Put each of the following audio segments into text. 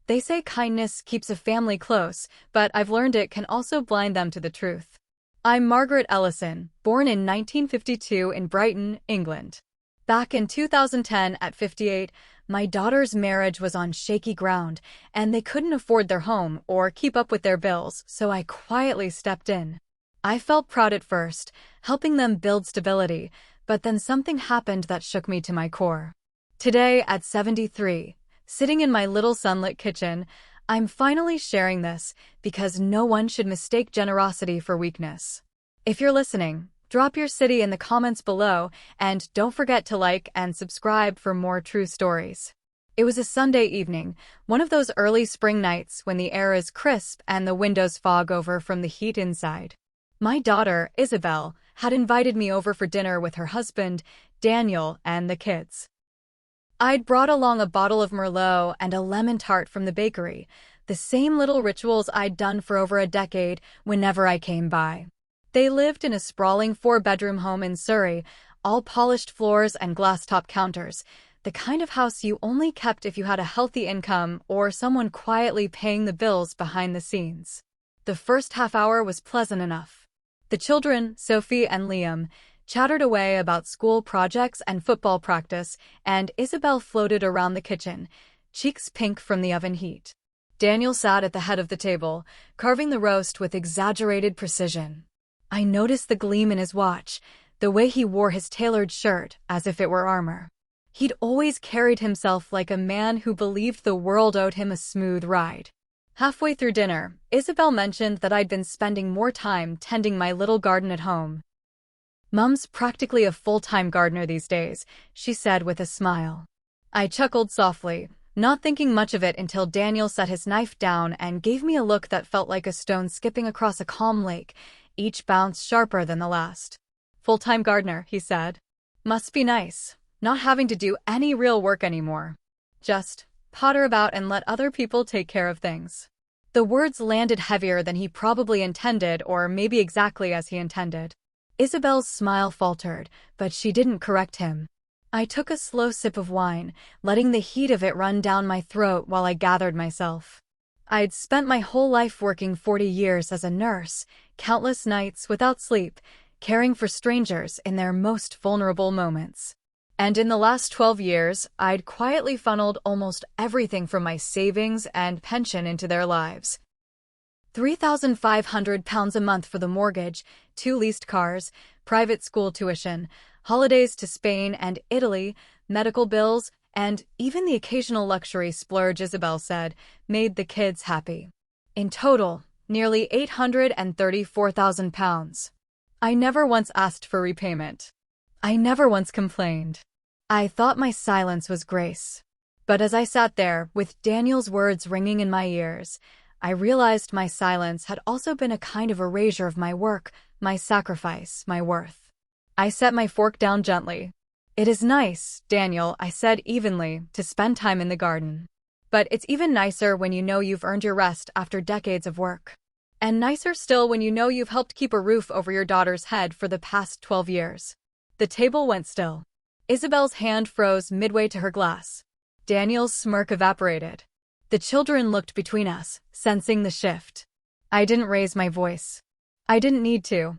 They say kindness keeps a family close, but I've learned it can also blind them to the truth. I'm Margaret Ellison, born in 1952 in Brighton, England. Back in 2010, at 58, my daughter's marriage was on shaky ground, and they couldn't afford their home or keep up with their bills, so I quietly stepped in. I felt proud at first, helping them build stability, but then something happened that shook me to my core. Today, at 73, sitting in my little sunlit kitchen, I'm finally sharing this because no one should mistake generosity for weakness. If you're listening, drop your city in the comments below, and don't forget to like and subscribe for more true stories. It was a Sunday evening, one of those early spring nights when the air is crisp and the windows fog over from the heat inside. My daughter, Isabel, had invited me over for dinner with her husband, Daniel, and the kids. I'd brought along a bottle of Merlot and a lemon tart from the bakery, the same little rituals I'd done for over a decade whenever I came by. They lived in a sprawling 4-bedroom home in Surrey, all polished floors and glass-top counters, the kind of house you only kept if you had a healthy income or someone quietly paying the bills behind the scenes. The first half hour was pleasant enough. The children, Sophie and Liam, chattered away about school projects and football practice, and Isabel floated around the kitchen, cheeks pink from the oven heat. Daniel sat at the head of the table, carving the roast with exaggerated precision. I noticed the gleam in his watch, the way he wore his tailored shirt as if it were armor. He'd always carried himself like a man who believed the world owed him a smooth ride. Halfway through dinner, Isabel mentioned that I'd been spending more time tending my little garden at home. "Mum's practically a full-time gardener these days," she said with a smile. I chuckled softly, not thinking much of it until Daniel set his knife down and gave me a look that felt like a stone skipping across a calm lake, each bounce sharper than the last. "Full-time gardener," he said. "Must be nice, not having to do any real work anymore. Just potter about and let other people take care of things." The words landed heavier than he probably intended, or maybe exactly as he intended. Isabel's smile faltered, but she didn't correct him. I took a slow sip of wine, letting the heat of it run down my throat while I gathered myself. I'd spent my whole life working 40 years as a nurse, countless nights without sleep, caring for strangers in their most vulnerable moments. And in the last 12 years, I'd quietly funneled almost everything from my savings and pension into their lives. £3,500 a month for the mortgage, 2 leased cars, private school tuition, holidays to Spain and Italy, medical bills, and even the occasional luxury splurge, Isabel said, made the kids happy. In total, nearly £834,000. I never once asked for repayment. I never once complained. I thought my silence was grace. But as I sat there, with Daniel's words ringing in my ears, I realized my silence had also been a kind of erasure of my work, my sacrifice, my worth. I set my fork down gently. "It is nice, Daniel," I said evenly, "to spend time in the garden. But it's even nicer when you know you've earned your rest after decades of work. And nicer still when you know you've helped keep a roof over your daughter's head for the past 12 years. The table went still. Isabel's hand froze midway to her glass. Daniel's smirk evaporated. The children looked between us, sensing the shift. I didn't raise my voice. I didn't need to.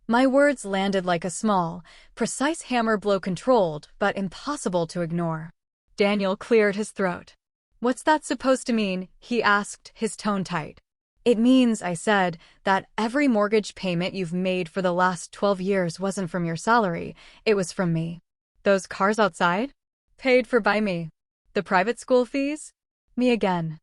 My words landed like a small, precise hammer blow, controlled but impossible to ignore. Daniel cleared his throat. "What's that supposed to mean?" he asked, his tone tight. "It means," I said, "that every mortgage payment you've made for the last 12 years wasn't from your salary, it was from me. Those cars outside? Paid for by me. The private school fees? Me again.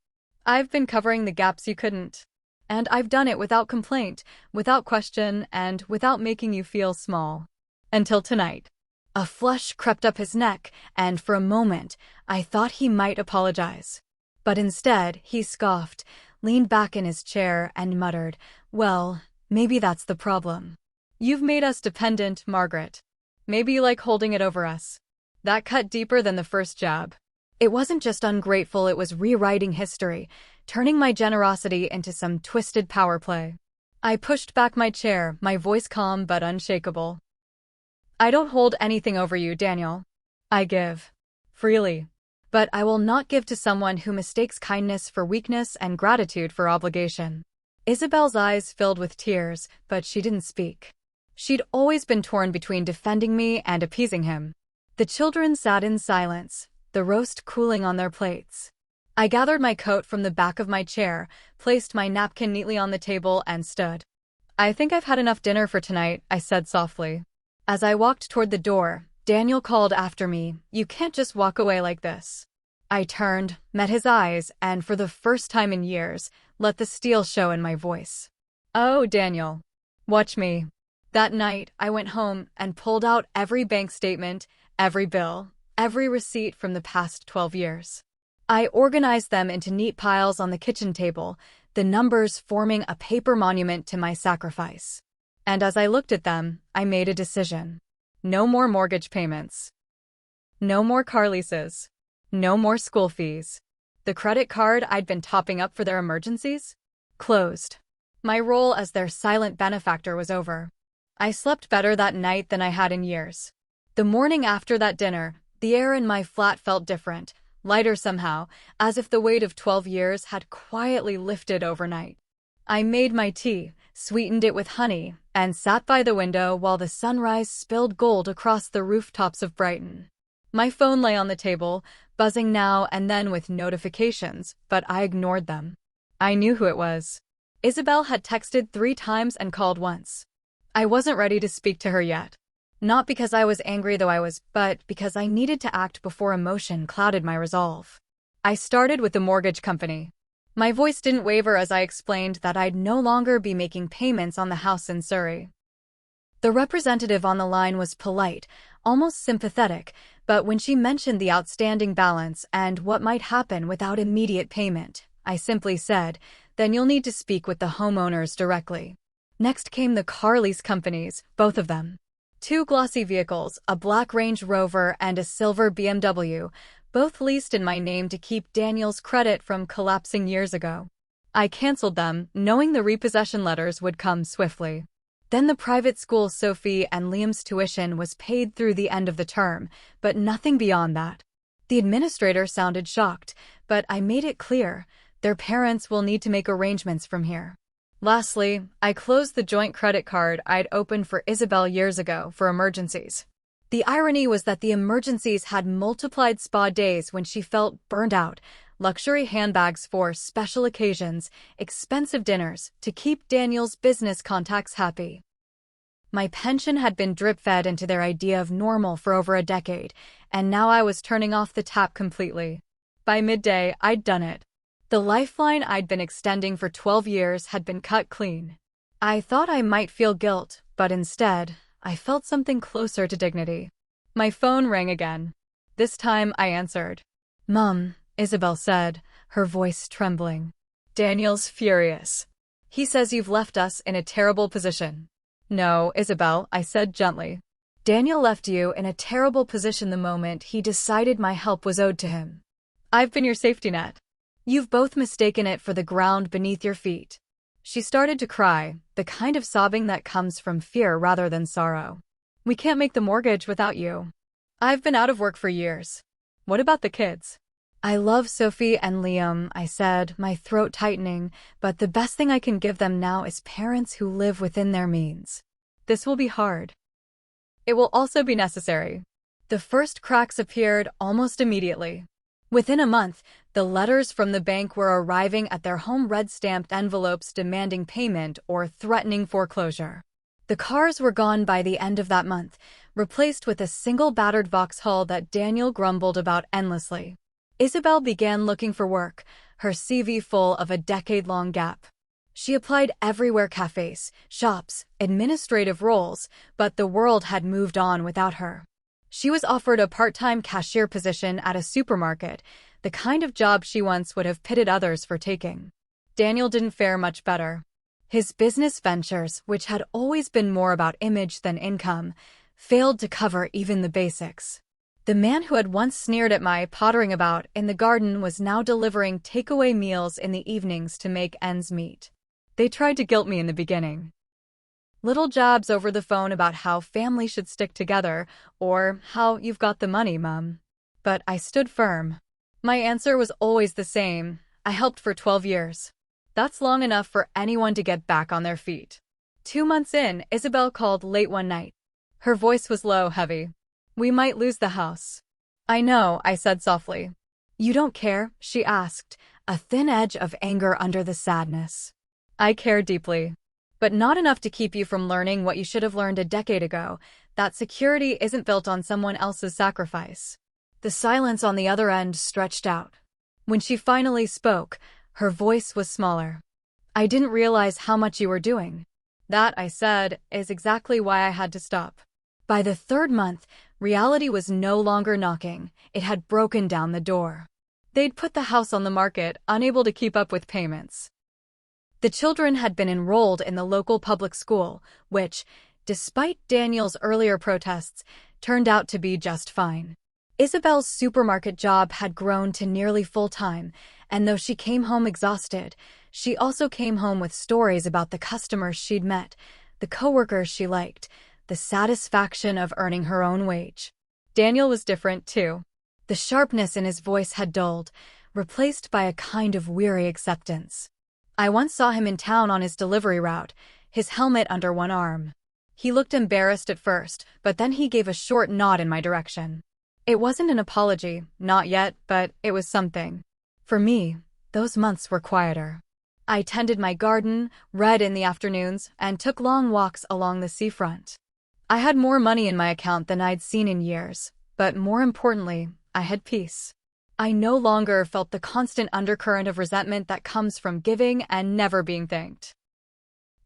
I've been covering the gaps you couldn't. And I've done it without complaint, without question, and without making you feel small. Until tonight." A flush crept up his neck, and for a moment, I thought he might apologize. But instead, he scoffed, leaned back in his chair, and muttered, "Well, maybe that's the problem. You've made us dependent, Margaret. Maybe you like holding it over us." That cut deeper than the first jab. It wasn't just ungrateful, it was rewriting history, turning my generosity into some twisted power play. I pushed back my chair, my voice calm but unshakable. "I don't hold anything over you, Daniel. I give. Freely. But I will not give to someone who mistakes kindness for weakness and gratitude for obligation. Isabel's eyes filled with tears, but she didn't speak. She'd always been torn between defending me and appeasing him. The children sat in silence, the roast cooling on their plates. I gathered my coat from the back of my chair, placed my napkin neatly on the table, and stood. "I think I've had enough dinner for tonight," I said softly. As I walked toward the door, Daniel called after me, "You can't just walk away like this." I turned, met his eyes, and for the first time in years, let the steel show in my voice. "Oh, Daniel. Watch me." That night, I went home and pulled out every bank statement, every bill, every receipt from the past 12 years. I organized them into neat piles on the kitchen table, the numbers forming a paper monument to my sacrifice. And as I looked at them, I made a decision. No more mortgage payments. No more car leases. No more school fees. The credit card I'd been topping up for their emergencies? Closed. My role as their silent benefactor was over. I slept better that night than I had in years. The morning after that dinner, the air in my flat felt different, lighter somehow, as if the weight of 12 years had quietly lifted overnight. I made my tea, sweetened it with honey, and sat by the window while the sunrise spilled gold across the rooftops of Brighton. My phone lay on the table, buzzing now and then with notifications, but I ignored them. I knew who it was. Isabel had texted 3 times and called once. I wasn't ready to speak to her yet. Not because I was angry though I was, but because I needed to act before emotion clouded my resolve. I started with the mortgage company. My voice didn't waver as I explained that I'd no longer be making payments on the house in Surrey. The representative on the line was polite, almost sympathetic, but when she mentioned the outstanding balance and what might happen without immediate payment, I simply said, "Then you'll need to speak with the homeowners directly." Next came the car lease companies, both of them. 2 glossy vehicles, a black Range Rover and a silver BMW, both leased in my name to keep Daniel's credit from collapsing years ago. I canceled them, knowing the repossession letters would come swiftly. Then the private school Sophie and Liam's tuition was paid through the end of the term, but nothing beyond that. The administrator sounded shocked, but I made it clear, their parents will need to make arrangements from here. Lastly, I closed the joint credit card I'd opened for Isabel years ago for emergencies. The irony was that the emergencies had multiplied spa days when she felt burned out, luxury handbags for special occasions, expensive dinners to keep Daniel's business contacts happy. My pension had been drip-fed into their idea of normal for over a decade, and now I was turning off the tap completely. By midday, I'd done it. The lifeline I'd been extending for 12 years had been cut clean. I thought I might feel guilt, but instead, I felt something closer to dignity. My phone rang again. This time I answered. "Mum," Isabel said, her voice trembling. "Daniel's furious. He says you've left us in a terrible position." "No, Isabel," I said gently. "Daniel left you in a terrible position the moment he decided my help was owed to him. I've been your safety net. You've both mistaken it for the ground beneath your feet." She started to cry, the kind of sobbing that comes from fear rather than sorrow. "We can't make the mortgage without you. I've been out of work for years. What about the kids?" "I love Sophie and Liam," I said, my throat tightening, "but the best thing I can give them now is parents who live within their means. This will be hard. It will also be necessary." The first cracks appeared almost immediately. Within a month, the letters from the bank were arriving at their home red-stamped envelopes demanding payment or threatening foreclosure. The cars were gone by the end of that month, replaced with a single battered Vauxhall that Daniel grumbled about endlessly. Isabel began looking for work, her CV full of a decade-long gap. She applied everywhere: cafes, shops, administrative roles, but the world had moved on without her. She was offered a part-time cashier position at a supermarket, the kind of job she once would have pitted others for taking. Daniel didn't fare much better. His business ventures, which had always been more about image than income, failed to cover even the basics. The man who had once sneered at my pottering about in the garden was now delivering takeaway meals in the evenings to make ends meet. They tried to guilt me in the beginning. Little jabs over the phone about how family should stick together, or how "you've got the money, Mum." But I stood firm. My answer was always the same. I helped for 12 years. That's long enough for anyone to get back on their feet. 2 months in, Isabel called late one night. Her voice was low, heavy. We might lose the house. I know, I said softly. You don't care? She asked, a thin edge of anger under the sadness. I care deeply. But not enough to keep you from learning what you should have learned a decade ago, that security isn't built on someone else's sacrifice. The silence on the other end stretched out. When she finally spoke, her voice was smaller. I didn't realize how much you were doing. That, I said, is exactly why I had to stop. By the 3rd month, reality was no longer knocking. It had broken down the door. They'd put the house on the market, unable to keep up with payments. The children had been enrolled in the local public school, which, despite Daniel's earlier protests, turned out to be just fine. Isabel's supermarket job had grown to nearly full-time, and though she came home exhausted, she also came home with stories about the customers she'd met, the coworkers she liked, the satisfaction of earning her own wage. Daniel was different, too. The sharpness in his voice had dulled, replaced by a kind of weary acceptance. I once saw him in town on his delivery route, his helmet under one arm. He looked embarrassed at first, but then he gave a short nod in my direction. It wasn't an apology, not yet, but it was something. For me, those months were quieter. I tended my garden, read in the afternoons, and took long walks along the seafront. I had more money in my account than I'd seen in years, but more importantly, I had peace. I no longer felt the constant undercurrent of resentment that comes from giving and never being thanked.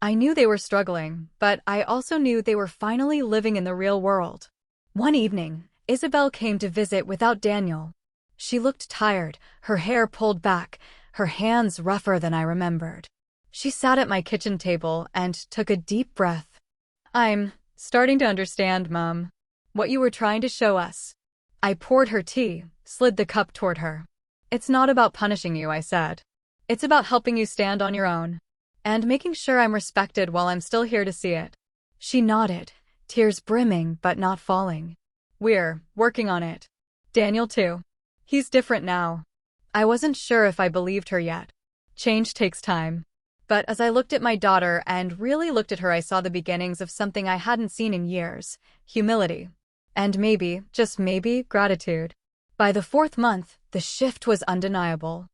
I knew they were struggling, but I also knew they were finally living in the real world. One evening, Isabel came to visit without Daniel. She looked tired, her hair pulled back, her hands rougher than I remembered. She sat at my kitchen table and took a deep breath. I'm starting to understand, Mom. What you were trying to show us. I poured her tea, slid the cup toward her. It's not about punishing you, I said. It's about helping you stand on your own. And making sure I'm respected while I'm still here to see it. She nodded, tears brimming but not falling. We're working on it. Daniel too. He's different now. I wasn't sure if I believed her yet. Change takes time. But as I looked at my daughter and really looked at her, I saw the beginnings of something I hadn't seen in years. Humility. And maybe, just maybe, gratitude. By the 4th month, the shift was undeniable.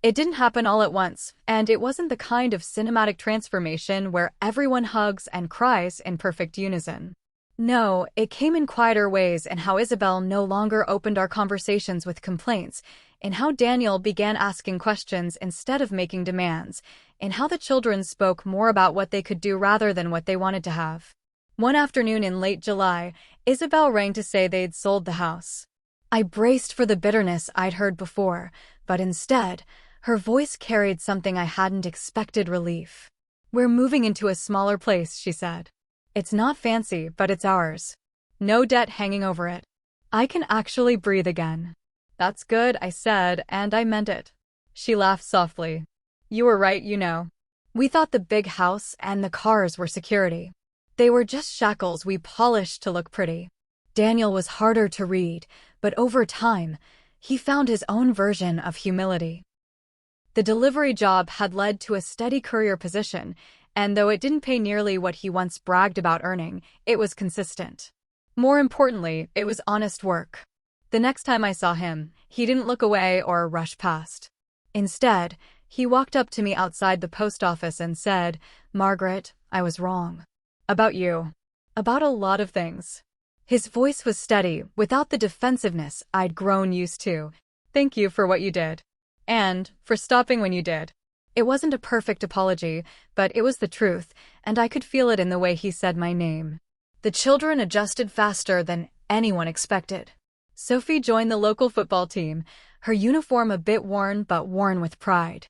It didn't happen all at once, and it wasn't the kind of cinematic transformation where everyone hugs and cries in perfect unison. No, it came in quieter ways in how Isabel no longer opened our conversations with complaints, in how Daniel began asking questions instead of making demands, in how the children spoke more about what they could do rather than what they wanted to have. One afternoon in late July, Isabel rang to say they'd sold the house. I braced for the bitterness I'd heard before, but instead, her voice carried something I hadn't expected: relief. We're moving into a smaller place, she said. It's not fancy, but it's ours. No debt hanging over it. I can actually breathe again. That's good, I said, and I meant it. She laughed softly. You were right, you know. We thought the big house and the cars were security. They were just shackles we polished to look pretty. Daniel was harder to read, but over time, he found his own version of humility. The delivery job had led to a steady career position, and though it didn't pay nearly what he once bragged about earning, it was consistent. More importantly, it was honest work. The next time I saw him, he didn't look away or rush past. Instead, he walked up to me outside the post office and said, "Margaret, I was wrong. About you. About a lot of things." His voice was steady, without the defensiveness I'd grown used to. "Thank you for what you did. And for stopping when you did." It wasn't a perfect apology, but it was the truth, and I could feel it in the way he said my name. The children adjusted faster than anyone expected. Sophie joined the local football team, her uniform a bit worn but worn with pride.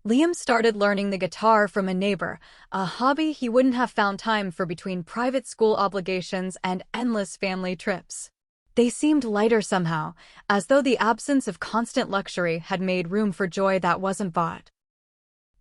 Liam started learning the guitar from a neighbor, a hobby he wouldn't have found time for between private school obligations and endless family trips. They seemed lighter somehow, as though the absence of constant luxury had made room for joy that wasn't bought.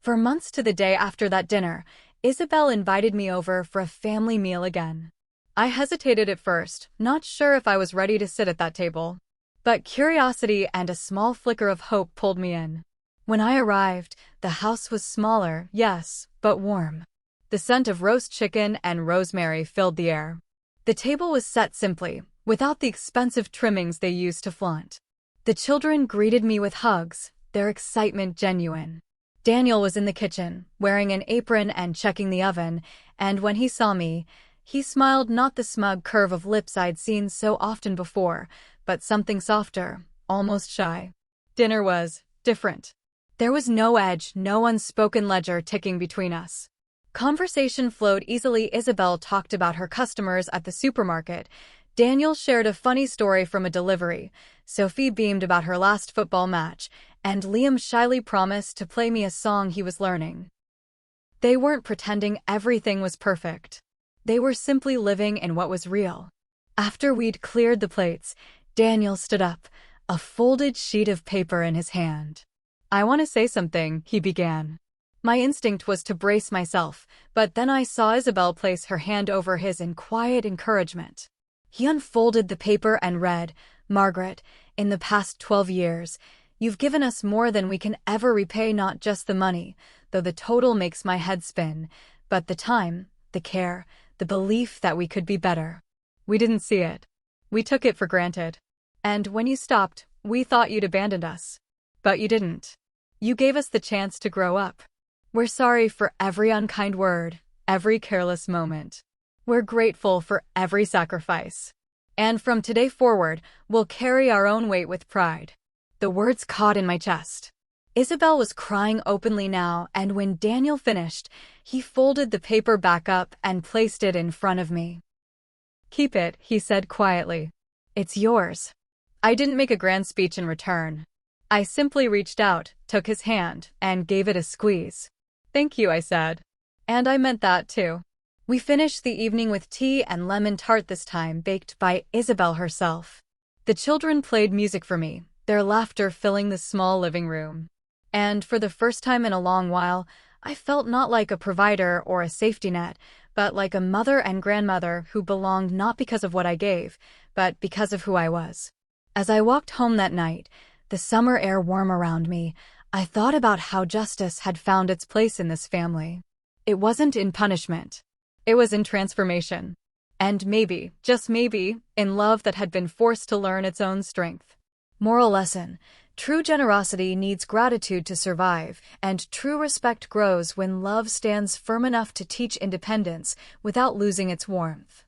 For months to the day after that dinner, Isabel invited me over for a family meal again. I hesitated at first, not sure if I was ready to sit at that table. But curiosity and a small flicker of hope pulled me in. When I arrived, the house was smaller, yes, but warm. The scent of roast chicken and rosemary filled the air. The table was set simply, without the expensive trimmings they used to flaunt. The children greeted me with hugs, their excitement genuine. Daniel was in the kitchen, wearing an apron and checking the oven, and when he saw me, he smiled, not the smug curve of lips I'd seen so often before, but something softer, almost shy. Dinner was different. There was no edge, no unspoken ledger ticking between us. Conversation flowed easily. Isabel talked about her customers at the supermarket. Daniel shared a funny story from a delivery. Sophie beamed about her last football match, and Liam shyly promised to play me a song he was learning. They weren't pretending everything was perfect. They were simply living in what was real. After we'd cleared the plates, Daniel stood up, a folded sheet of paper in his hand. "I want to say something," he began. My instinct was to brace myself, but then I saw Isabel place her hand over his in quiet encouragement. He unfolded the paper and read, "Margaret, in the past 12 years, you've given us more than we can ever repay, not just the money, though the total makes my head spin, but the time, the care, the belief that we could be better. We didn't see it. We took it for granted. And when you stopped, we thought you'd abandoned us. But you didn't. You gave us the chance to grow up. We're sorry for every unkind word, every careless moment. We're grateful for every sacrifice. And from today forward, we'll carry our own weight with pride." The words caught in my chest. Isabel was crying openly now, and when Daniel finished, he folded the paper back up and placed it in front of me. "Keep it," he said quietly. "It's yours." I didn't make a grand speech in return. I simply reached out, took his hand, and gave it a squeeze. "Thank you," I said. And I meant that too. We finished the evening with tea and lemon tart, this time baked by Isabel herself. The children played music for me, their laughter filling the small living room. And for the first time in a long while, I felt not like a provider or a safety net, but like a mother and grandmother who belonged not because of what I gave, but because of who I was. As I walked home that night, the summer air warm around me, I thought about how justice had found its place in this family. It wasn't in punishment. It was in transformation. And maybe, just maybe, in love that had been forced to learn its own strength. Moral lesson: true generosity needs gratitude to survive, and true respect grows when love stands firm enough to teach independence without losing its warmth.